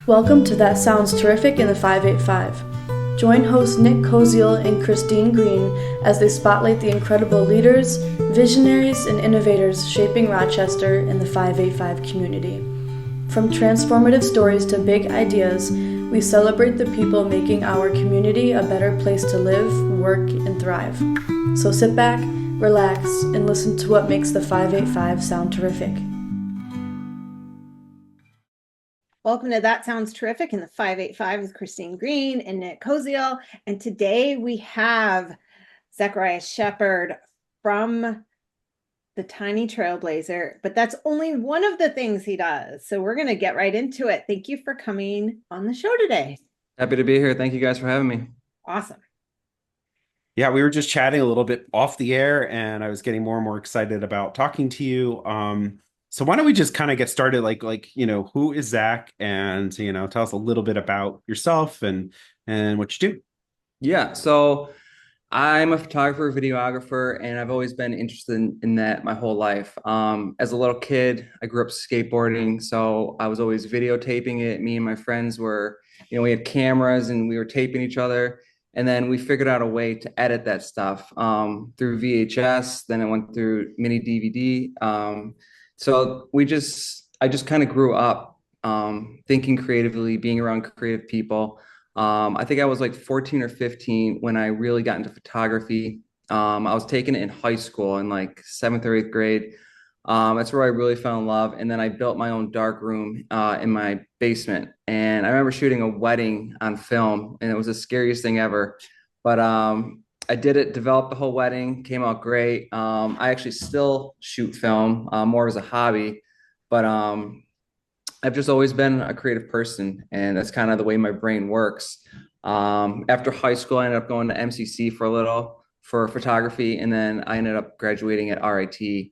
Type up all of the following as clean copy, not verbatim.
Welcome to That Sounds Terrific in the 585. Join hosts Nick Koziel and Christine Green as they spotlight the incredible leaders, visionaries, and innovators shaping Rochester and the 585 community. From transformative stories to big ideas, we celebrate the people making our community a better place to live, work, and thrive. So sit back, relax, and listen to what makes the 585 sound terrific. Welcome to That Sounds Terrific in the 585 with Christine Green and Nick Koziel. And today we have Zack Shepard from the Tiny Trailblazer, but that's only one of the things he does. So we're going to get right into it. Thank you for coming on the show today. Happy to be here. Thank you guys for having me. Awesome. Yeah, we were just chatting a little bit off the air, and I was getting more and more excited about talking to you. So why don't we just kind of get started, who is Zack, and tell us a little bit about yourself and what you do. Yeah, so I'm a photographer, videographer, and I've always been interested in that my whole life. As a little kid, I grew up skateboarding, so I was always videotaping it. Me and my friends were, we had cameras and we were taping each other. And then we figured out a way to edit that stuff through VHS. Then it went through mini DVD. So I just kind of grew up thinking creatively, being around creative people. I think I was like 14 or 15 when I really got into photography. I was taking it in high school in like 7th or 8th grade. That's where I really fell in love. And then I built my own dark room in my basement. And I remember shooting a wedding on film, and it was the scariest thing ever. But I did it, developed the whole wedding, came out great. I actually still shoot film more as a hobby, but I've just always been a creative person, and that's kind of the way my brain works. After high school, I ended up going to MCC for a little for photography, and then I ended up graduating at RIT in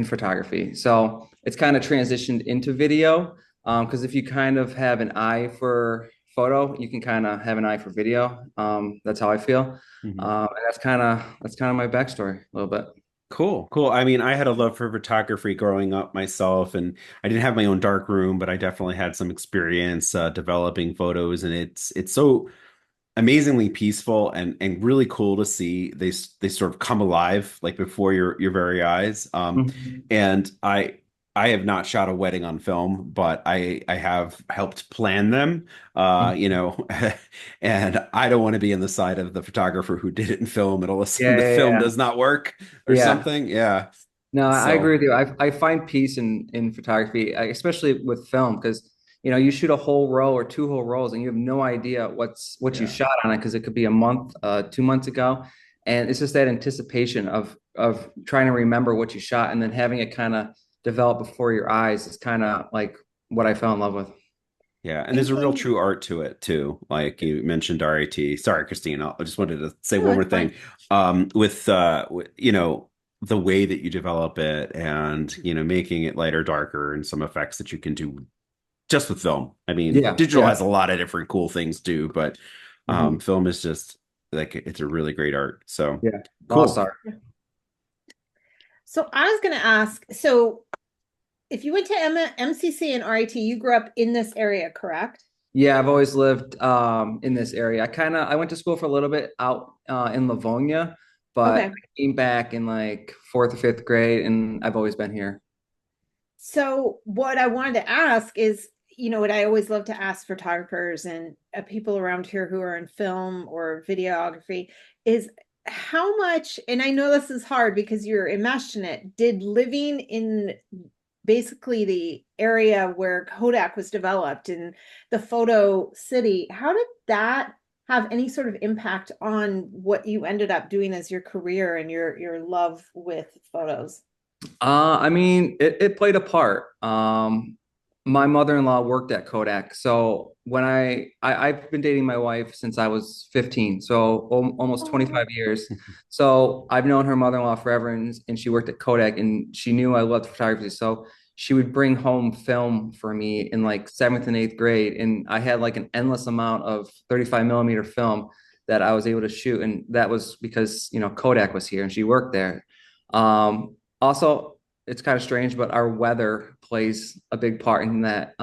photography. So it's kind of transitioned into video because if you kind of have an eye for photo, you can kind of have an eye for video. That's how I feel. Mm-hmm. And that's kind of my backstory a little bit. Cool. I mean, I had a love for photography growing up myself, and I didn't have my own dark room, but I definitely had some experience developing photos, and it's so amazingly peaceful and really cool to see they sort of come alive like before your very eyes. And I have not shot a wedding on film, but I have helped plan them, and I don't want to be on the side of the photographer who did it in film and all of a sudden the film does not work or something. Yeah. No, I agree with you. I find peace in photography, especially with film, because you shoot a whole row or 2 whole rows and you have no idea what you shot on it because it could be a month, 2 months ago. And it's just that anticipation of trying to remember what you shot and then having it kind of develop before your eyes is kind of like what I fell in love with. Yeah, and there's a real true art to it too. Like you mentioned RIT. Sorry, Christine. I just wanted to say one more thing. With the way that you develop it and making it lighter, darker, and some effects that you can do just with film. I mean, digital has a lot of different cool things too, but film is just like it's a really great art. So yeah, cool. Art. So I was going to ask, so if you went to MCC and RIT, you grew up in this area, correct? Yeah, I've always lived in this area. I went to school for a little bit out in Livonia, but I came back in like 4th or 5th grade, and I've always been here. So what I wanted to ask is, what I always love to ask photographers and people around here who are in film or videography is how much, and I know this is hard because you're enmeshed in it, did living in basically the area where Kodak was developed in the photo city, how did that have any sort of impact on what you ended up doing as your career and your love with photos? I mean, it played a part. My mother-in-law worked at Kodak. So when I've been dating my wife since I was 15, so almost 25 years. So I've known her mother-in-law forever, and she worked at Kodak, and she knew I loved photography. So she would bring home film for me in like 7th and 8th grade. And I had like an endless amount of 35 millimeter film that I was able to shoot. And that was because, Kodak was here and she worked there. Also, it's kind of strange, but our weather plays a big part in that.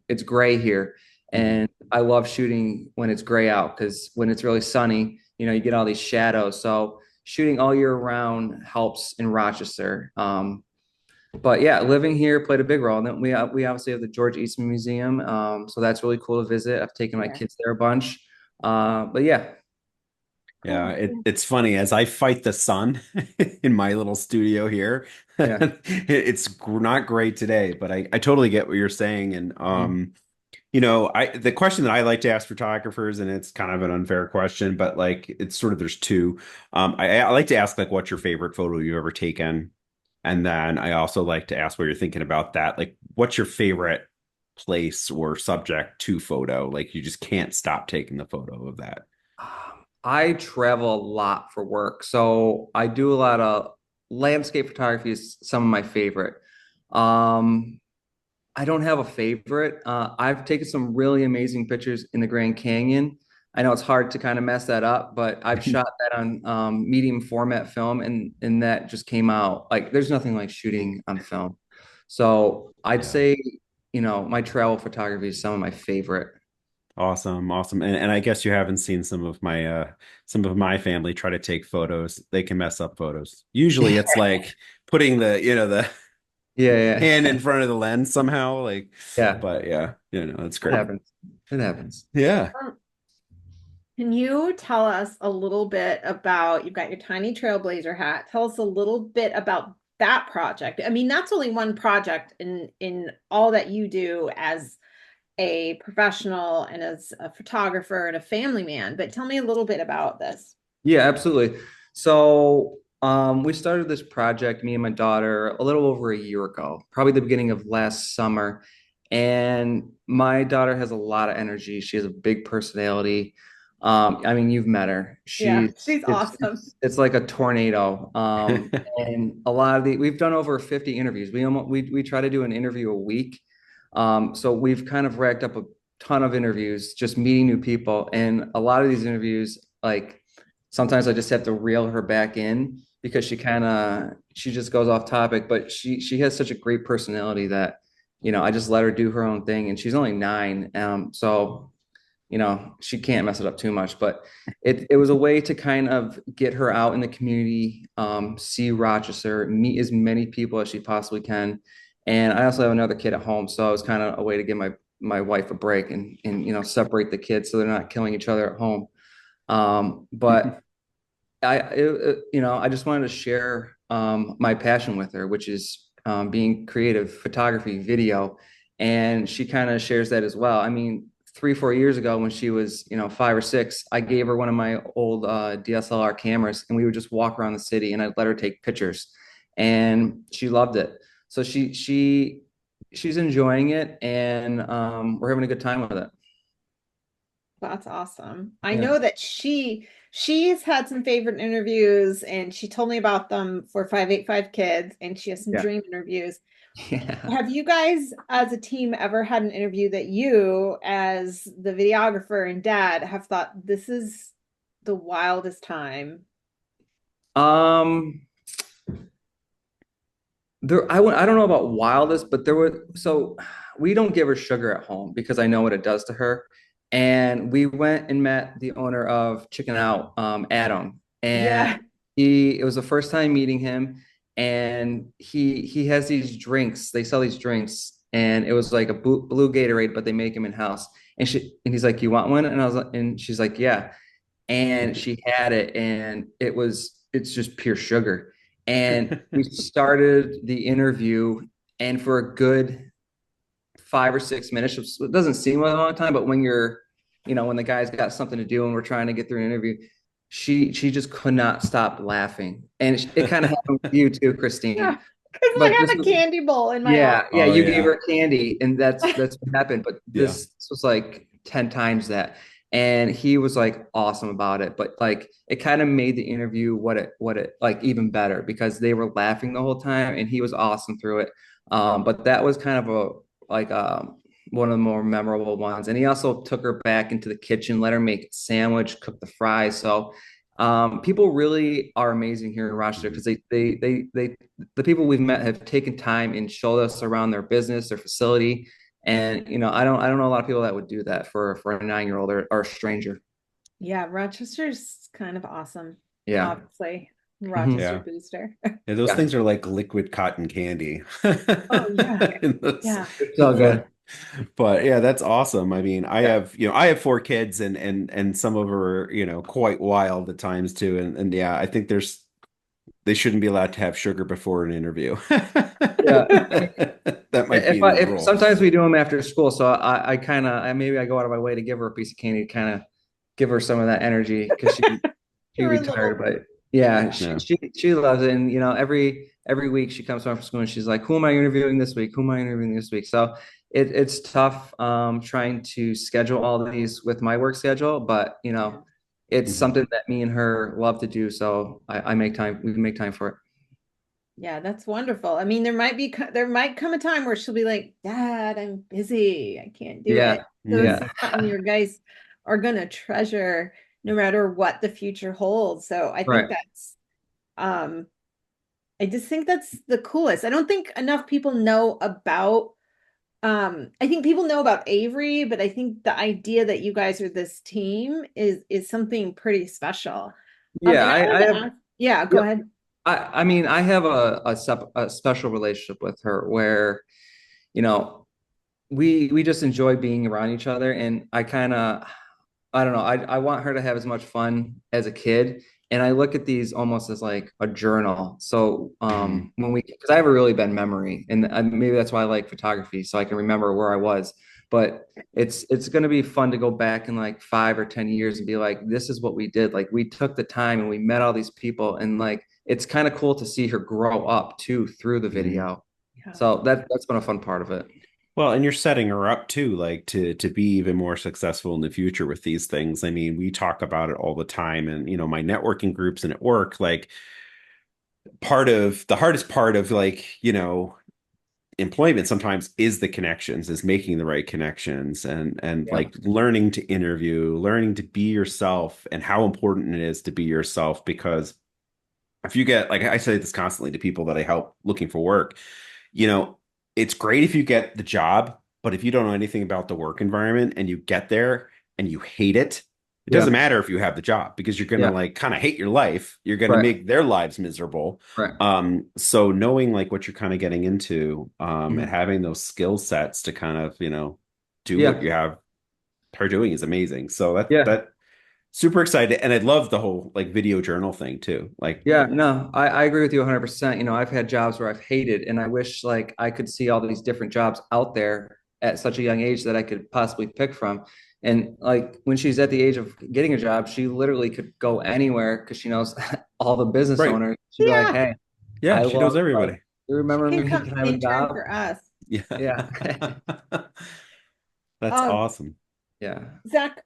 It's gray here, Mhm. and I love shooting when it's gray out because when it's really sunny, you get all these shadows. So shooting all year round helps in Rochester. But yeah, living here played a big role. And then we obviously have the George Eastman Museum, so that's really cool to visit. I've taken my Yeah. kids there a bunch. But yeah, Yeah, Cool. it's funny as I fight the sun in my little studio here. yeah. It's not great today, but I totally get what you're saying. And Mhm. the question that I like to ask photographers, and it's kind of an unfair question, but like it's sort of there's two. I like to ask like what's your favorite photo you've ever taken, and then I also like to ask what you're thinking about that. Like, what's your favorite place or subject to photo? Like you just can't stop taking the photo of that. I travel a lot for work, so I do a lot of landscape photography is some of my favorite. Um, I don't have a favorite. I've taken some really amazing pictures in the Grand Canyon. I know it's hard to kind of mess that up, but I've shot that on medium format film, and that just came out like there's nothing like shooting on film. So I'd Yeah. say, my travel photography is some of my favorite. Awesome, awesome. And I guess you haven't seen some of my family try to take photos. They can mess up photos. Usually it's like putting the Yeah, hand yeah, in front of the lens somehow. Like, yeah. but yeah, it's It great. happens. It happens. Yeah. Um, Can you tell us a little bit about, you've got your Tiny Trailblazer hat. Tell us a little bit about that project. I mean, that's only one project in all that you do as a professional and as a photographer and a family man, but tell me a little bit about this. Yeah, absolutely. So, we started this project, me and my daughter, a little over a year ago, probably the beginning of last summer. And my daughter has a lot of energy. She has a big personality. I mean, you've met her. Yeah, She's she's it's awesome. it's it's like a tornado. And a lot of we've done over 50 interviews. We try to do an interview a week. So we've kind of racked up a ton of interviews, just meeting new people. And a lot of these interviews, like sometimes I just have to reel her back in because she just goes off topic, but she has such a great personality that I just let her do her own thing, and she's only 9, so she can't mess it up too much. But it was a way to kind of get her out in the community, see Rochester, meet as many people as she possibly can. And I also have another kid at home, so it was kind of a way to give my wife a break and separate the kids so they're not killing each other at home. But I just wanted to share my passion with her, which is being creative, photography, video, and she kind of shares that as well. I mean, 3, 4 years ago when she was 5 or 6, I gave her one of my old DSLR cameras, and we would just walk around the city, and I'd let her take pictures, and she loved it. So she's enjoying it, and we're having a good time with it. That's awesome. I Yeah. know that she's had some favorite interviews and she told me about them for 585 Kids and she has some Yeah. dream interviews. Yeah. Have you guys as a team ever had an interview that you as the videographer and dad have thought this is the wildest time? Um, I don't know about wildest, but so we don't give her sugar at home because I know what it does to her. And we went and met the owner of Chicken Out, Adam, and Yeah. it was the first time meeting him. And he has these drinks. They sell these drinks, and it was like a blue Gatorade, but they make them in house. And he's like, "You want one?" And I was like, and she's like, "Yeah." And she had it, and it's just pure sugar. And we started the interview, and for a good 5 or 6 minutes, it doesn't seem like a long time, but when the guy's got something to do and we're trying to get through an interview, she just could not stop laughing. And it kind of happened with you too, Yeah. Christine. Because I But this have a was, candy bowl in my yeah, yeah, Oh you gave yeah. her candy, and that's what happened. But Yeah. this was like 10 times that. And he was like awesome about it. But like it kind of made the interview what it like even better because they were laughing the whole time and he was awesome through it. But that was kind of one of the more memorable ones. And he also took her back into the kitchen, let her make a sandwich, cook the fries. So People really are amazing here in Rochester because the people we've met have taken time and showed us around their business, their facility. And I don't know a lot of people that would do that for a 9-year-old or a stranger. Yeah, Rochester's kind of awesome. Yeah. Obviously, Mhm. Rochester Yeah. booster. Yeah, those Yeah. things are like liquid cotton candy. Oh yeah, In those- yeah. It's all good. but yeah, that's awesome. I mean, Yeah. I have 4 kids and some of them are, quite wild at times too. And yeah, I think they shouldn't be allowed to have sugar before an interview. Yeah. That might be If a new if rule. sometimes we do them after school, so I kind of maybe I go out of my way to give her a piece of candy to kind of give her some of that energy because she You're a retired, little, but yeah, yeah. she loves it, and every week she comes home from school and she's like, "Who am I interviewing this week? Who am I interviewing this week?" So it's tough trying to schedule all of these with my work schedule, but Yeah. it's Mhm. something that me and her love to do, so I make time. We make time for it. Yeah, that's wonderful. I mean, there might come a time where she'll be like, Dad, I'm busy. I can't do it. Yeah, So this yeah, is something your guys are gonna treasure no matter what the future holds. So I think right. that's um I just think that's the coolest. I don't think enough people know about I think people know about Avery, but I think the idea that you guys are this team is something pretty special. Yeah, And I I wanted to have. ask, yeah, go Yep. ahead. I mean, I have a special relationship with her where, you know, we just enjoy being around each other. And I don't know, I want her to have as much fun as a kid. And I look at these almost as like a journal. So Mhm. because I have a really bad memory, and maybe that's why I like photography, so I can remember where I was. But it's going to be fun to go back in like 5 or 10 years and be like, this is what we did. Like we took the time and we met all these people, and like it's kind of cool to see her grow up too through the Mhm. video. Yeah. So that's been a fun part of it. Well, and you're setting her up too, like to be even more successful in the future with these things. I mean, we talk about it all the time, and my networking groups and at work, like part of the hardest part of like, employment sometimes is the connections, is making the right connections and Yeah. like learning to interview, learning to be yourself and how important it is to be yourself. Because if you get, like I say this constantly to people that I help looking for work, you know, it's great if you get the job, but if you don't know anything about the work environment and you get there and you hate it, it doesn't Yeah. matter if you have the job because you're gonna Yeah. like kind of hate your life. You're gonna Right. make their lives miserable. Right. So knowing like what you're kind of getting into, and Mhm. having those skill sets to kind of, do what Yeah. you have her doing is amazing. So Yeah. that super excited. And I love the whole like video journal thing too. Like, Yeah, no, I agree with you 100%. I've had jobs where I've hated, and I wish like I could see all these different jobs out there at such a young age that I could possibly pick from. And like when she's at the age of getting a job, she literally could go anywhere because she knows all the business right. owners. She'd be like, Yeah, "Hey, Yeah, I she knows love like everybody. you she remember can me? come Can I have a intern job?" for us. Yeah, Yeah. That's Um, awesome. yeah. Zach,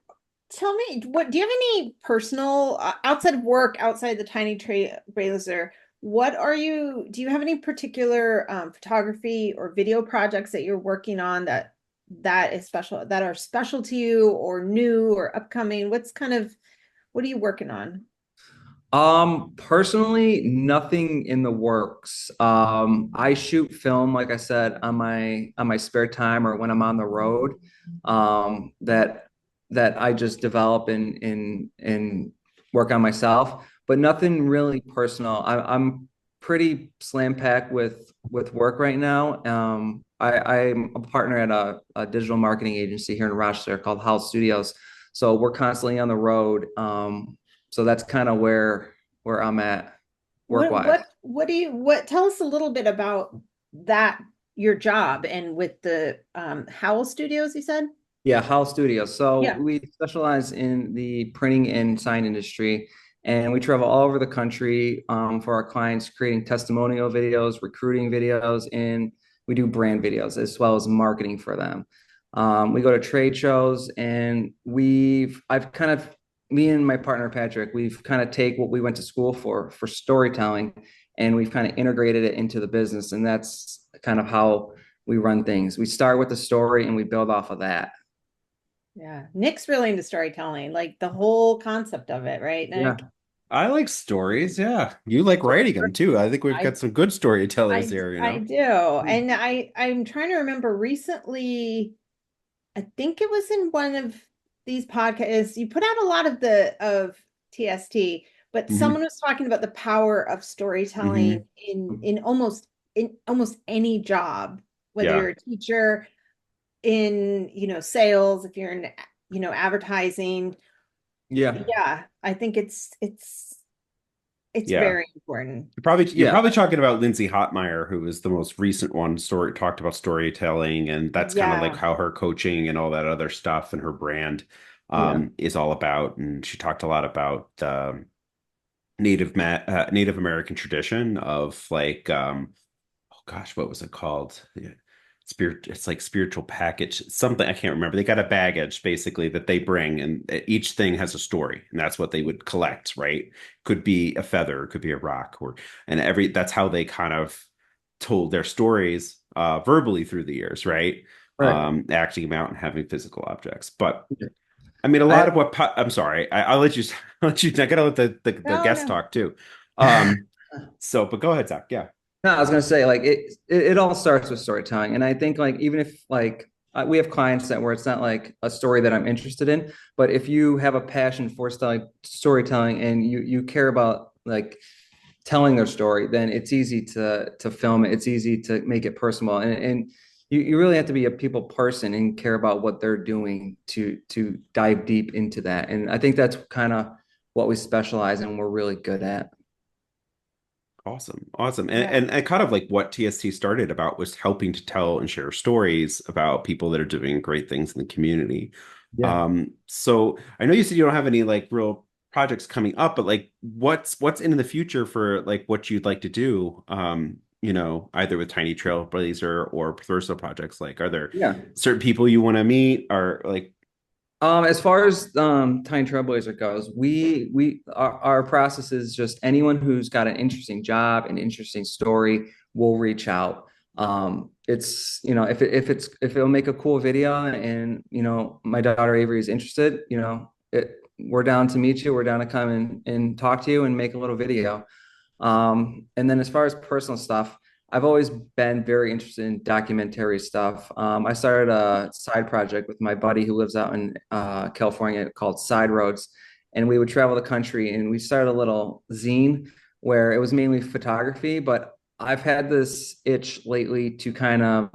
tell me, what do you have any personal outside of work, outside the Tiny Trailblazer? Do you have any particular photography or video projects that you're working on that is special, that are special to you or new or upcoming? What are you working on? Personally, nothing in the works. I shoot film, like I said, on my spare time or when I'm on the road. That I just develop and work on myself, but nothing really personal. I'm pretty slam packed with work right now. I'm a partner at a digital marketing agency here in Rochester called Howell Studios. So we're constantly on the road. So that's kind of where I'm at work What wise. what what do you what tell us a little bit about that, your job, and with the Howell Studios, you said? Yeah, Howell Studios. So Yeah. we specialize in the printing and sign industry, and we travel all over the country for our clients, creating testimonial videos, recruiting videos, and we do brand videos as well as marketing for them. We go to trade shows, and I've kind of, me and my partner Patrick, we've kind of take what we went to school for storytelling, and we've kind of integrated it into the business, and that's kind of how we run things. We start with the story, and we build off of that. Yeah. Nick's really into storytelling, like the whole concept of it, right, Yeah. Nick? I like stories. Yeah. You like writing them too. I think we've I got some good storytellers I here, you I know? do. And I'm trying to remember recently, I think it was in one of these podcasts, you put out a lot of the of TST, but someone Hmm. was talking about the power of storytelling Hmm. in almost any job, whether Yeah. you're a teacher, in, sales, if you're in, advertising. Yeah. Yeah, I think it's Yeah. very important. You're Yeah. probably talking about Lindsay Hotmeyer, who was the most recent one, talked about storytelling, and that's kind of like Yeah, how her coaching and all that other stuff and her brand Yeah. is all about. And she talked a lot about Native American tradition of like oh gosh, what was it called? Yeah. Spirit, it's like spiritual package, something I can't remember. They got a baggage basically that they bring, and each thing has a story, and that's what they would collect, right? Could be a feather, could be a rock, or and every that's how they kind of told their stories verbally through the years, right? Right. Acting them out and having physical objects. But I mean, a lot I of I'm sorry, I'll let you I'll let you. I gotta let the no, guest no. talk too. Um, but go ahead, Zach. Yeah. No, I was gonna say like it all starts with storytelling, and I think like even if like we have clients that where it's not like a story that I'm interested in, but if you have a passion for storytelling and you care about like telling their story, then it's easy to film it. It's easy to make it personal, and you really have to be a people person and care about what they're doing to dive deep into that. And I think that's kind of what we specialize in. We're really good at. Awesome. Awesome. Yeah, And kind of like what TST started about was helping to tell and share stories about people that are doing great things in the community. Yeah. So I know you said you don't have any like real projects coming up, but like what's in the future for like what you'd like to do? Either with Tiny Trailblazer or personal projects. Like, are there Yeah. certain people you want to meet or like, As far as Tiny Trailblazer goes, our process is just anyone who's got an interesting job, an interesting story, will reach out. It's if it'll make a cool video and my daughter Avery is interested, we're down to meet you. We're down to come and talk to you and make a little video. And then as far as personal stuff, I've always been very interested in documentary stuff. I started a side project with my buddy who lives out in California called Side Roads, and we would travel the country. And we started a little zine where it was mainly photography, but I've had this itch lately to kind of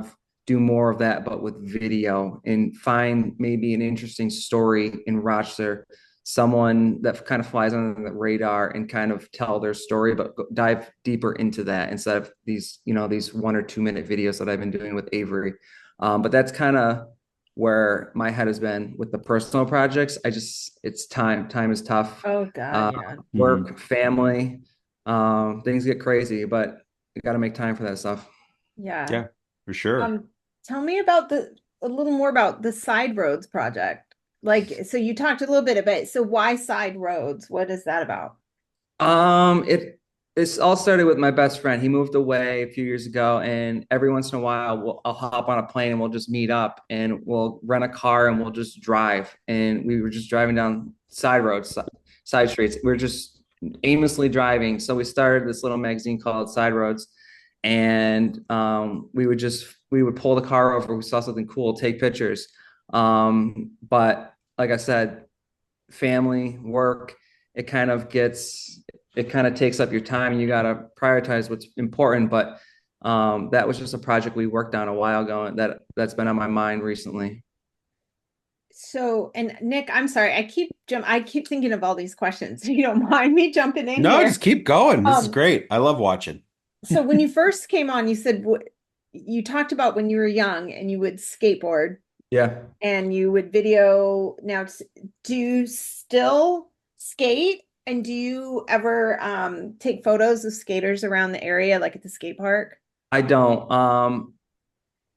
do more of that, but with video and find maybe an interesting story in Rochester, someone that kind of flies under the radar and kind of tell their story, but dive deeper into that instead of these 1 or 2 minute videos that I've been doing with Avery. But that's kind of where my head has been with the personal projects. It's time. Time is tough. oh God, Uh, yeah. mhm. Work, family, things get crazy, but you got to make time for that stuff. Yeah. Yeah, for sure. Tell me about a little more about the Side Roads project. Like, so you talked a little bit about, so why Side Roads? What is that about? It's all started with my best friend. He moved away a few years ago, and every once in a while, I'll hop on a plane and we'll just meet up and we'll rent a car and we'll just drive. And we were just driving down side roads, side streets. We were just aimlessly driving. So we started this little magazine called Side Roads, and we would pull the car over. We saw something cool, take pictures. But like I said, family, work, it kind of gets it kind of takes up your time and you got to prioritize what's important. But that was just a project we worked on a while ago and that's been on my mind recently. So, and Nick, I'm sorry, I keep thinking of all these questions. You don't mind me jumping in No, here? just keep going. This is Um, great. I love watching. so when you first came on, you said you talked about when you were young and you would skateboard Yeah. and you would video. Now, do you still skate? And do you ever take photos of skaters around the area, like at the skate park? I don't.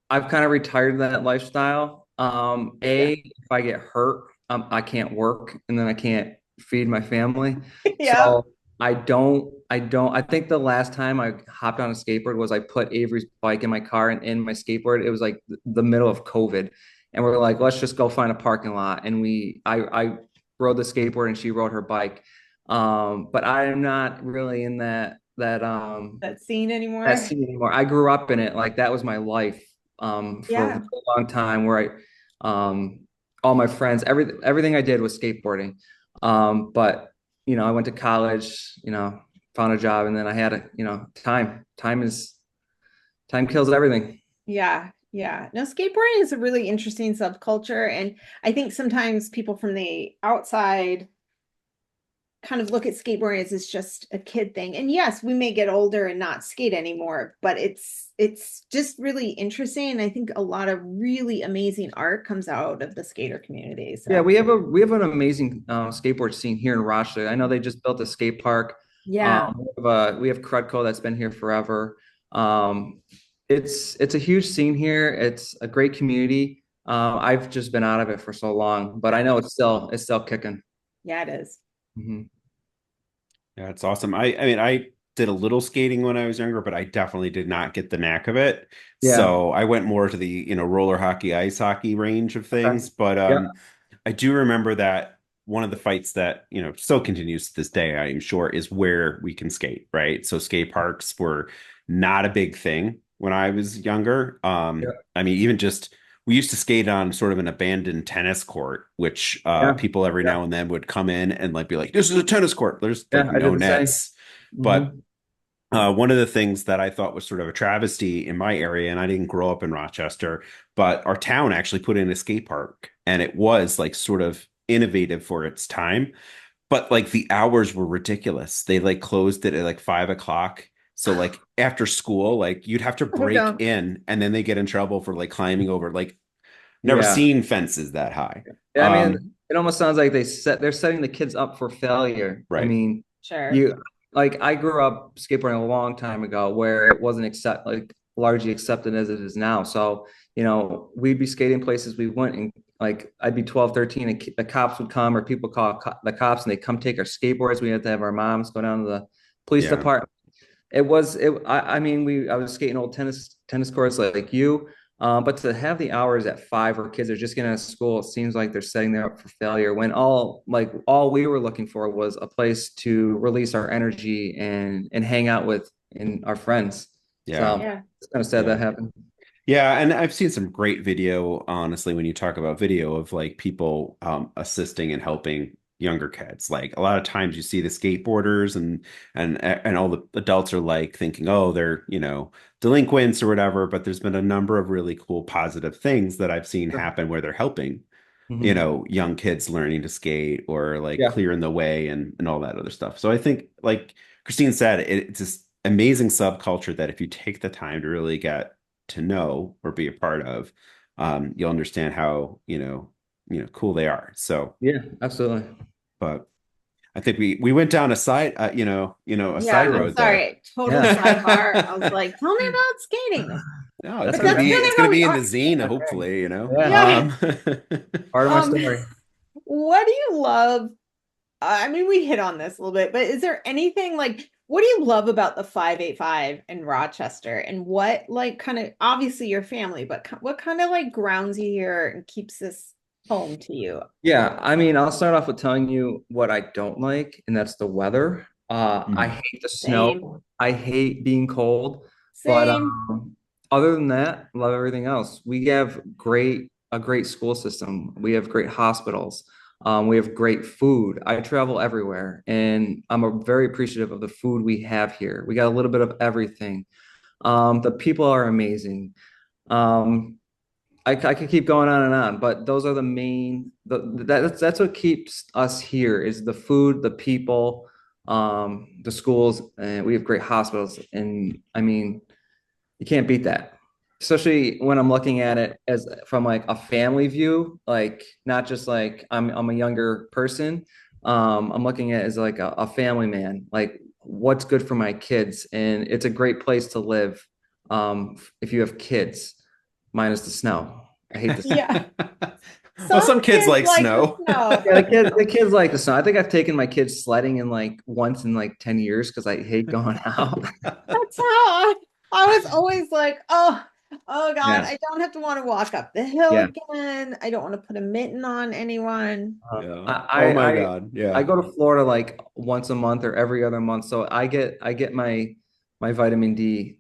I've kind of retired that lifestyle. Yeah. If I get hurt, I can't work and then I can't feed my family. Yeah. So I think the last time I hopped on a skateboard was I put Avery's bike in my car and in my skateboard. It was like the middle of COVID. And we're like, let's just go find a parking lot. And I rode the skateboard and she rode her bike. But I am not really in That scene that anymore? scene anymore. I grew up in it, like that was my life for a Yeah. very long time. Where all my friends, everything I did was skateboarding. But I went to college, found a job, and then I had time kills everything. Yeah, yeah. No, skateboarding is a really interesting subculture, and I think sometimes people from the outside kind of look at skateboarding as it's just a kid thing. And yes, we may get older and not skate anymore, but it's just really interesting. And I think a lot of really amazing art comes out of the skater community. Yeah, So we have an amazing skateboard scene here in Rochester. I know they just built a skate park. yeah. We have Crudco that's been here forever. Um, it's a huge scene here. It's a great community. I've just been out of it for so long, but I know it's still kicking. Yeah, it is. Mhm. Yeah, it's awesome. I mean, I did a little skating when I was younger, but I definitely did not get the knack of it. Yeah. So I went more to the, roller hockey, ice hockey range of Okay. things. But Yeah. I do remember that one of the fights that, still continues to this day, I'm sure, is where we can skate, right? So skate parks were not a big thing when I was younger. Yeah. I mean, even just we used to skate on sort of an abandoned tennis court, which Yeah. people every Yeah. now and then would come in and like be like, "This is a tennis court." There's like Yeah. I no did the same. nets, but Hmm. one of the things that I thought was sort of a travesty in my area, and I didn't grow up in Rochester, but our town actually put in a skate park, and it was like sort of innovative for its time. But like the hours were ridiculous. They like closed it at like 5 o'clock. So like after school, like you'd have to Oh, break don't. in, and then they get in trouble for like climbing over. Like never Yeah. seen fences that high. Yeah, I mean, it almost sounds like they're setting the kids up for failure. I Right. mean, Sure. you like I grew up skateboarding a long time ago where it wasn't largely accepted as it is now. So, we'd be skating places we went and like I'd be 12, 13 and the cops would come or people call the cops and they come take our skateboards. We had to have our moms go down to the police Yeah. department. I mean, I was skating old tennis courts like you. But to have the hours at 5 where kids are just getting out of school, it seems like they're setting them up for failure when all we were looking for was a place to release our energy and hang out with our friends. Yeah. So Yeah. it's kind of sad Yeah. that happened. Yeah, and I've seen some great video, honestly, when you talk about video of like people assisting and helping younger kids. Like a lot of times you see the skateboarders and all the adults are like thinking, oh, they're, delinquents or whatever, but there's been a number of really cool positive things that I've seen Sure. happen where they're helping, Hmm. young kids learning to skate or like Yeah. clearing the way and all that other stuff. So I think like Christine said, it's this amazing subculture that if you take the time to really get to know or be a part of, you'll understand how, cool they are. So, Yeah, absolutely. but I think we went down a side, a Yeah, side I'm road there. sorry. Total Yeah. sidebar. I was like, tell me about skating. No, That's But that's okay. it's really gonna what be we in the are. zine, hopefully, Yeah. Yeah. Part of my Um, story. what do you love? I mean, we hit on this a little bit, but is there anything like what do you love about the 585 in Rochester? And what like kind of obviously your family, but what kind of like grounds you here and keeps this home to you? Yeah, I mean, I'll start off with telling you what I don't like, and that's the weather. I Mhm. hate the snow. Same. I hate being cold. But Same. other than that, love everything else. We have a great school system. We have great hospitals. We have great food. I travel everywhere, and very appreciative of the food we have here. We got a little bit of everything. The people are amazing. Um, I could keep going on and on, but those are the main that's what keeps us here is the food, the people, the schools, and we have great hospitals. And I mean, you can't beat that. Especially when I'm looking at it as from like a family view, like not just like I'm a younger person. I'm looking at it as like a family man, like what's good for my kids. And it's a great place to live if you have kids minus the snow. I hate the snow. Yeah. Well, Some some kids kids like like the snow. snow. Yeah, the kids like the snow. I think I've taken my kids sledding in like once in like 10 years because I hate going out. That's how I was always like, oh, Oh God, Yeah. I don't have to want to walk up the hill Yeah. again. I don't want to put a mitten on anyone. Yeah. Oh I, my I God. I Yeah. go to Florida like once a month or every other month, so I get my vitamin D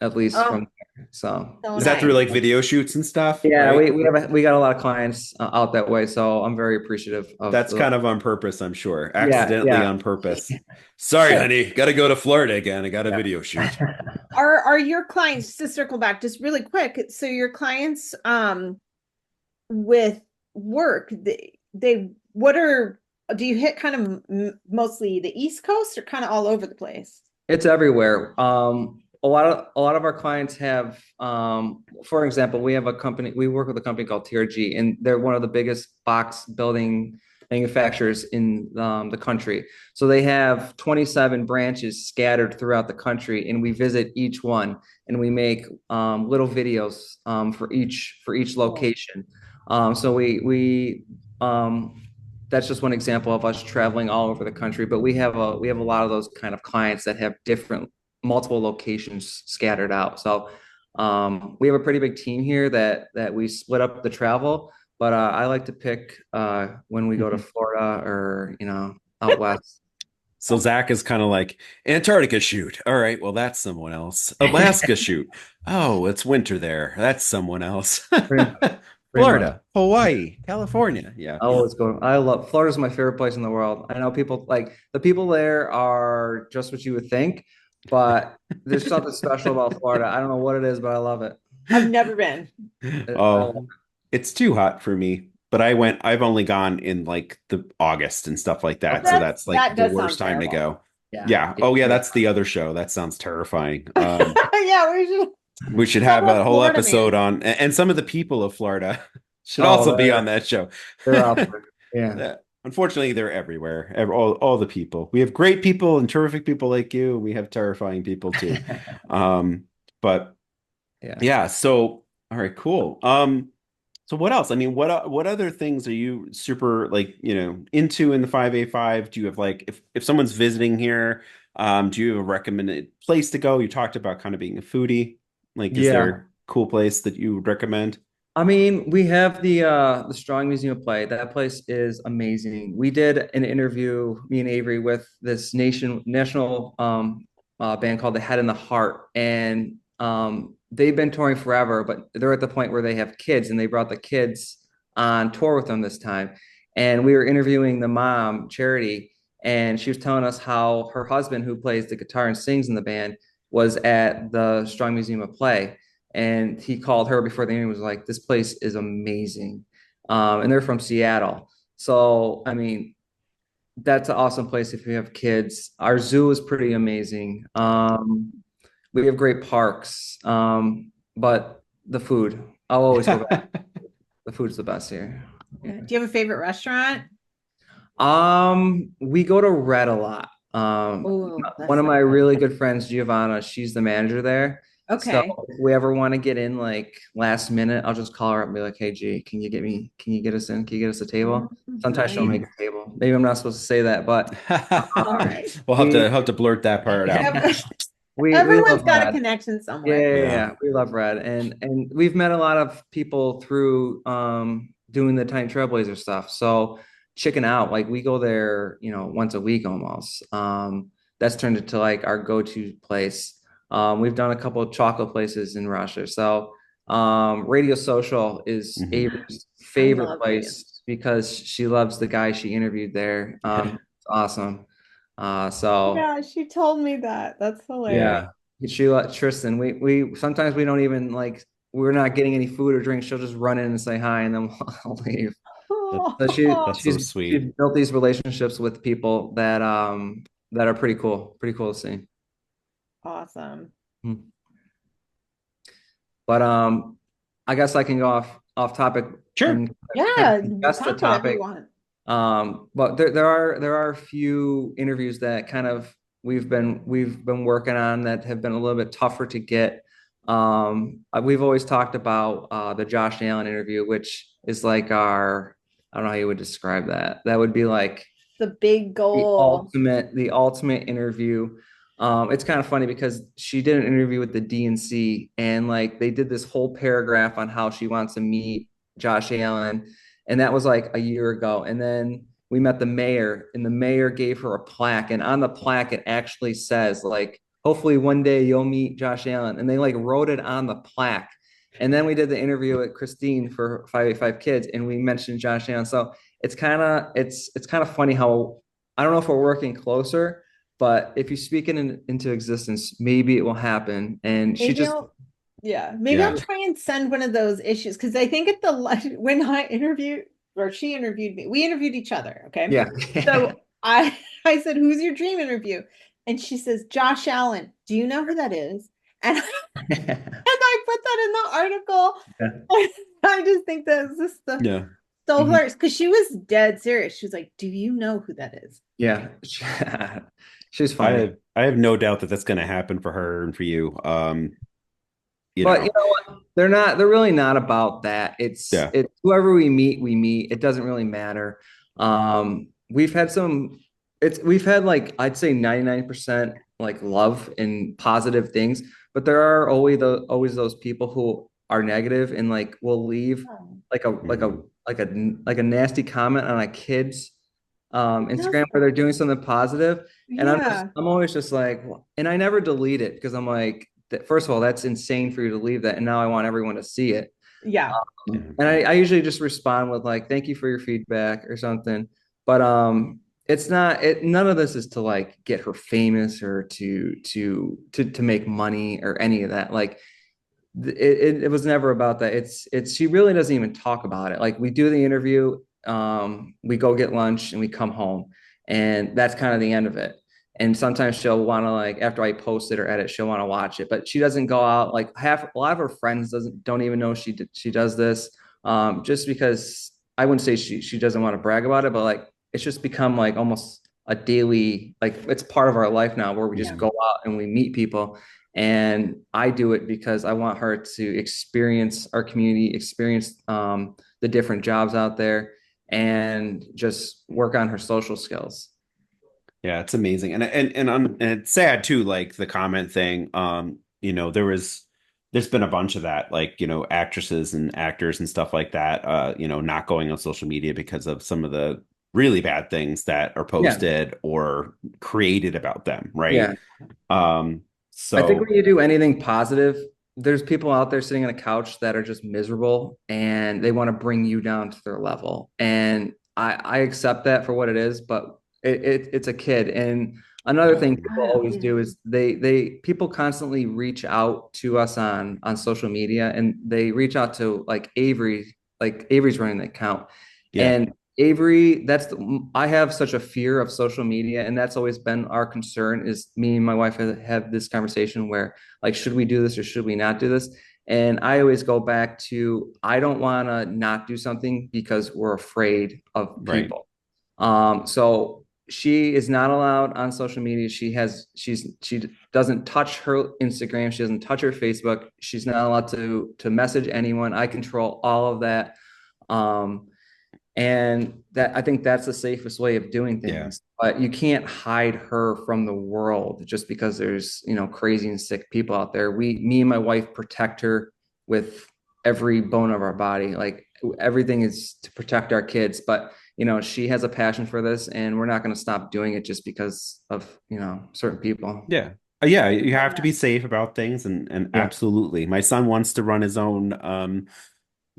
at least Oh, from there. So so Is that through nice. like video shoots and stuff, yeah, right? we got a lot of clients out that way, so I'm very appreciative of That's the kind of on purpose, I'm sure. yeah, Accidentally yeah. on purpose. Sorry, honey. Got to go to Florida again. I got a Yeah. video shoot. Are your clients, just to circle back just really quick, so your clients with work, they what are do you hit kind of mostly the East Coast or kind of all over the place? It's everywhere. A lot of our clients have, for example, we have a company, we work with a company called TRG, and they're one of the biggest box building manufacturers in the country. So they have 27 branches scattered throughout the country, and we visit each one, and we make little videos for each location. So that's just one example of us traveling all over the country, but we have a lot of those kind of clients that have different multiple locations scattered out. So we have a pretty big team here that we split up the travel, but I like to pick when we go to Florida or out west. So Zach is kind of like Antarctica shoot. All right, well that's someone else. Alaska shoot. Oh, it's winter there. That's someone else. Pretty, pretty much. Florida, Hawaii, California. Yeah. I always go. I love Florida's my favorite place in the world. I know people like the people there are just what you would think, but there's something special about Florida. I don't know what it is, but I love it. I've never been. I love Oh, it's too hot for me. But I've only gone in like the August and stuff like it. that. So Okay. that's like That the does sound worst time to terrible. go. Yeah. Yeah. Oh yeah, that's the other show. That sounds terrifying. Yeah, we should We should have have a a whole Florida episode man. on, and some of the people of Florida should Oh, also be on that show. they're out there. Yeah. Yeah. Unfortunately, they're everywhere. All the people. We have great people and terrific people like you, and we have terrifying people too. But Yeah. yeah, so all right, cool. So what else? I mean, what other things are you super like, into in the 585? Do you have like if someone's visiting here, do you have a recommended place to go? You talked about kind of being a foodie. Like, is there Yeah. a cool place that you would recommend? I mean, we have the Strong Museum of Play. That place is amazing. We did an interview, me and Avery, with this national band called The Head and the Heart, and they've been touring forever, but they're at the point where they have kids, and they brought the kids on tour with them this time. And we were interviewing the mom, Charity, and she was telling us how her husband, who plays the guitar and sings in the band, was at the Strong Museum of Play, and he called her before the interview, was like, this place is amazing. And they're from Seattle. So, I mean, that's an awesome place if you have kids. Our zoo is pretty amazing. We have great parks. But the food, I'll always go back. The food's the best here. Do you have a favorite restaurant? We go to Red a lot. Oh, One of my really good friends, Giovanna, she's the manager there. Okay. So if we ever want to get in like last minute, I'll just call her up and be like, hey G, can you get us in? Can you get us a table? Sometimes she'll make a table. Maybe I'm not supposed to say that, but All right. We'll have to blurt that part out. we Everyone's love got a Red. connection somewhere. Yeah. We love Red. And we've met a lot of people through doing the Tiny Trailblazer stuff. So chicken out, like we go there, once a week almost. That's turned into like our go-to place. We've done a couple of chocolate places in Rochester. So Radio Social is Avery's favorite place because she loves the guy she interviewed there. It's awesome. So Yeah, she told me that. That's hilarious. Tristan, we sometimes we don't even like we're not getting any food or drink. She'll just run in and say hi and then we'll leave. So That's so she's sweet. built these relationships with people that are pretty cool to see. Awesome. But I guess I can go off topic. Sure. And Yeah, that's the talk whatever you topic. want. But there are a few interviews that kind of we've been working on that have been a little bit tougher to get. We've always talked about the Josh Allen interview, which is like I don't know how you would describe that. That would be like The big goal. the ultimate interview. It's kind of funny because she did an interview with the DNC and like they did this whole paragraph on how she wants to meet Josh Allen. And that was like a year ago. And then we met the mayor and the mayor gave her a plaque. And on the plaque, it actually says like, hopefully one day you'll meet Josh Allen. And they like wrote it on the plaque. And then we did the interview with Christine for 585 Kids and we mentioned Josh Allen. So it's kind of funny how I don't know if we're working closer, but if you speak it into existence, maybe it will happen. And she Maybe just, maybe Yeah. I'll try and send one of those issues because I think at the when I interviewed or she interviewed me, we interviewed each other. Okay. yeah. So I said, "Who's your dream interview?" And she says, "Josh Allen. Do you know who that is?" And I put that in the article. Yeah. I just think that's just Yeah. so Mhm. hilarious because she was dead serious. She was like, "Do you know who that is?" Yeah. She's funny. I have no doubt that that's going to happen for her and for you. You But you know, know what? They're really not about that. yeah. It's whoever we meet, we meet. It doesn't really matter. We've had we've had like I'd say 99% like love and positive things, but there are always those people who are negative and like will leave Oh, like a like a Mhm. like a nasty comment on a kid's does Instagram where they're that? doing something positive. And Yeah. I'm always just like, and I never delete it because I'm like, first of all, that's insane for you to leave that. And now I want everyone to see it. Yeah. Yeah. And I usually just respond with like, thank you for your feedback or something. But it's not none of this is to like get her famous or to make money or any of that. Like it was never about that. It's she really doesn't even talk about it. Like we do the interview, we go get lunch and we come home, and that's kind of the end of it. And sometimes she'll want to like after I post it or edit, she'll want to watch it, but she doesn't go out like half a lot of her friends don't even know she does this. Just because I wouldn't say she doesn't want to brag about it, but like it's just become like almost a daily like it's part of our life now where we just Yeah. go out and we meet people and I do it because I want her to experience our community, experience the different jobs out there, and just work on her social skills. Yeah, it's amazing. And it's sad too, like the comment thing. There's been a bunch of that, like, actresses and actors and stuff like that, not going on social media because of some of the really bad things that are Yeah, posted or created about them, right? yeah. Um, I think so when you do anything positive, there's people out there sitting on a couch that are just miserable and they want to bring you down to their level. And I accept that for what it is, but it's a kid. And another thing people always Yeah. do is people constantly reach out to us on social media and they reach out to like Avery's running the account. yeah, And Avery, I have such a fear of social media, and that's always been our concern. Is me and my wife have this conversation where, like, should we do this or should we not do this? And I always go back to I don't want to not do something because we're afraid of right. people. So she is not allowed on social media. She doesn't touch her Instagram. She doesn't touch her Facebook. She's not allowed to message anyone. I control all of that. Um, and that I think that's the safest way of doing Yeah. things. But you can't hide her from the world just because there's, crazy and sick people out there. Me and my wife protect her with every bone of our body. Like everything is to protect our kids. But, she has a passion for this and we're not going to stop doing it just because of, certain people. Yeah. Yeah, you Love have to that. be safe about things and Yeah. absolutely. My son wants to run his own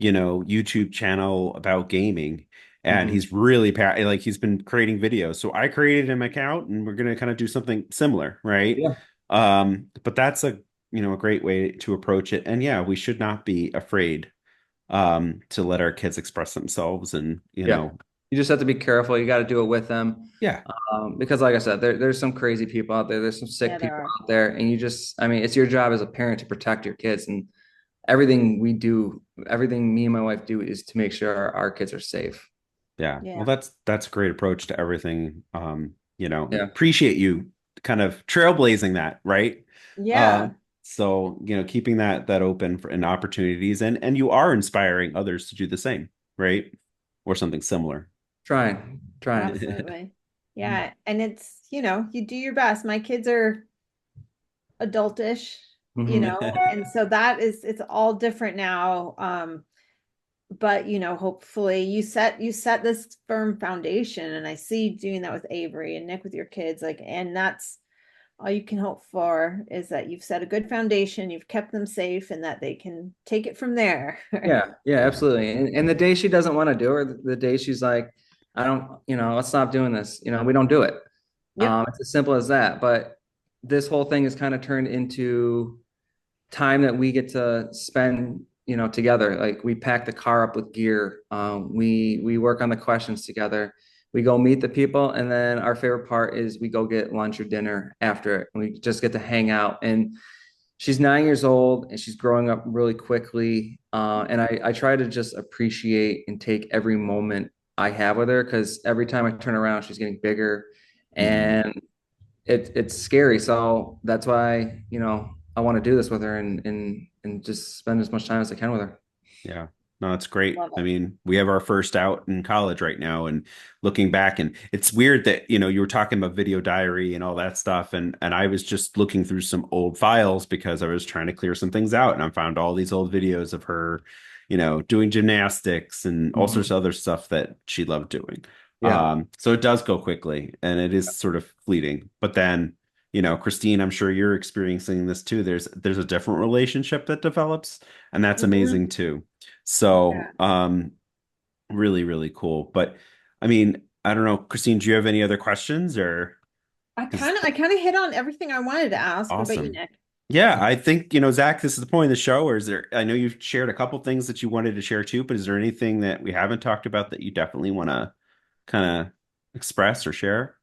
YouTube channel about gaming and Mhm. he's really like he's been creating videos. So I created him an account and we're going to kind of do something similar, right? Yeah. But that's a great way to approach it. And yeah, we should not be afraid to let our kids express themselves and Yeah. You just have to be careful. You got to do it with them. yeah. Because like I said, there's some crazy people out there. There's some Yeah, sick there people are. out there. And I mean, it's your job as a parent to protect your kids. And everything we do, everything me and my wife do is to make sure our kids are safe. Yeah. Well, Yeah. that's a great approach to everything. Yeah. Appreciate you kind of trailblazing that, right? Yeah. So, keeping that open for and opportunities and you are inspiring others to do the same, right? Or something similar. Trying. Absolutely. Yeah. And it's, you do your best. My kids are adultish, you Mhm. know, and so it's all different now. But hopefully you set this firm foundation, and I see you doing that with Avery and Nick with your kids, like, and that's all you can hope for, is that you've set a good foundation, you've kept them safe, and that they can take it from there. Yeah, absolutely. And the day she doesn't want to do it, or the day she's like, I don't, let's stop doing this, we don't do it. Yep. It's as simple as that. But this whole thing has kind of turned into time that we get to spend, together. Like, we pack the car up with gear. We work on the questions together. We go meet the people, and then our favorite part is we go get lunch or dinner after it. And we just get to hang out. And she's 9 years old, and she's growing up really quickly. And I try to just appreciate and take every moment I have with her, because every time I turn around, she's getting bigger, and it's scary. So that's why, I want to do this with her, and just spend as much time as I can with her. Yeah. No, it's great. Love it. I mean, we have our first out in college right now, and looking back, and it's weird that, you were talking about video diary and all that stuff. And I was just looking through some old files because I was trying to clear some things out, and I found all these old videos of her, doing gymnastics and all sorts of other stuff that she loved doing. Yeah. So it does go quickly, and it is sort of fleeting. But then, Christine, I'm sure you're experiencing this too. There's a different relationship that develops, and that's amazing too. So, really, really cool. But I mean, I don't know, Christine, do you have any other questions, or? I kind of hit on everything I wanted to ask. What about you, Awesome. Nick? Yeah, I think, Zach, this is the point of the show. Or is there, I know you've shared a couple things that you wanted to share too, but is there anything that we haven't talked about that you definitely want to kind of express or share?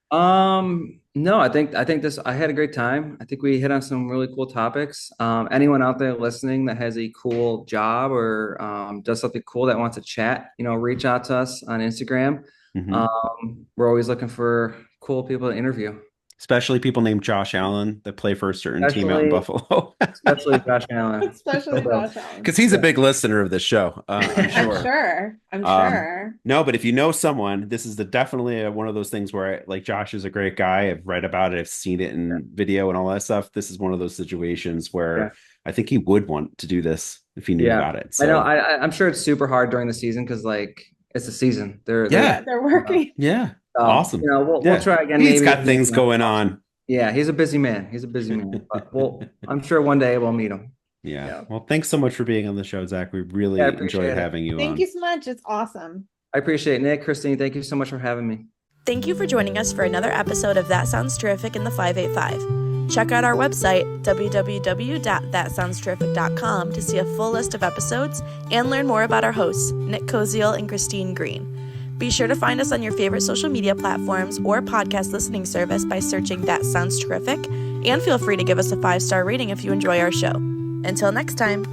No, I had a great time. I think we hit on some really cool topics. Anyone out there listening that has a cool job, or does something cool that wants to chat, reach out to us on Instagram. Mhm. We're always looking for cool people to interview. Especially people named Josh Allen that play for a certain team out in Especially, Buffalo. especially Josh Allen. Especially Josh Allen. Because he's a big listener of this show, I'm sure. I'm Um, sure. No, but if you know someone, this is definitely one of those things where, like, Josh is a great guy. I've read about it. I've seen it in video and all that stuff. This is one of those situations where I think he would want to do this if he knew about it. I know. So I'm sure it's super hard during the season, because, like, it's a season. They're They're working. yeah, awesome. We'll try again. He's Maybe got things going on. Yeah, he's a busy man. But I'm sure one day we'll meet him. Yeah. Well, thanks so much for being on the show, Zach. We really I appreciate enjoyed it. having you on. Thank you so much. It's awesome. I appreciate it. Nick, Christine, thank you so much for having me. Thank you for joining us for another episode of That Sounds Terrific in the 585. Check out our website, www.thatsoundsterrific.com, to see a full list of episodes and learn more about our hosts, Nick Koziel and Christine Green. Be sure to find us on your favorite social media platforms or podcast listening service by searching That Sounds Terrific, and feel free to give us a 5-star rating if you enjoy our show. Until next time.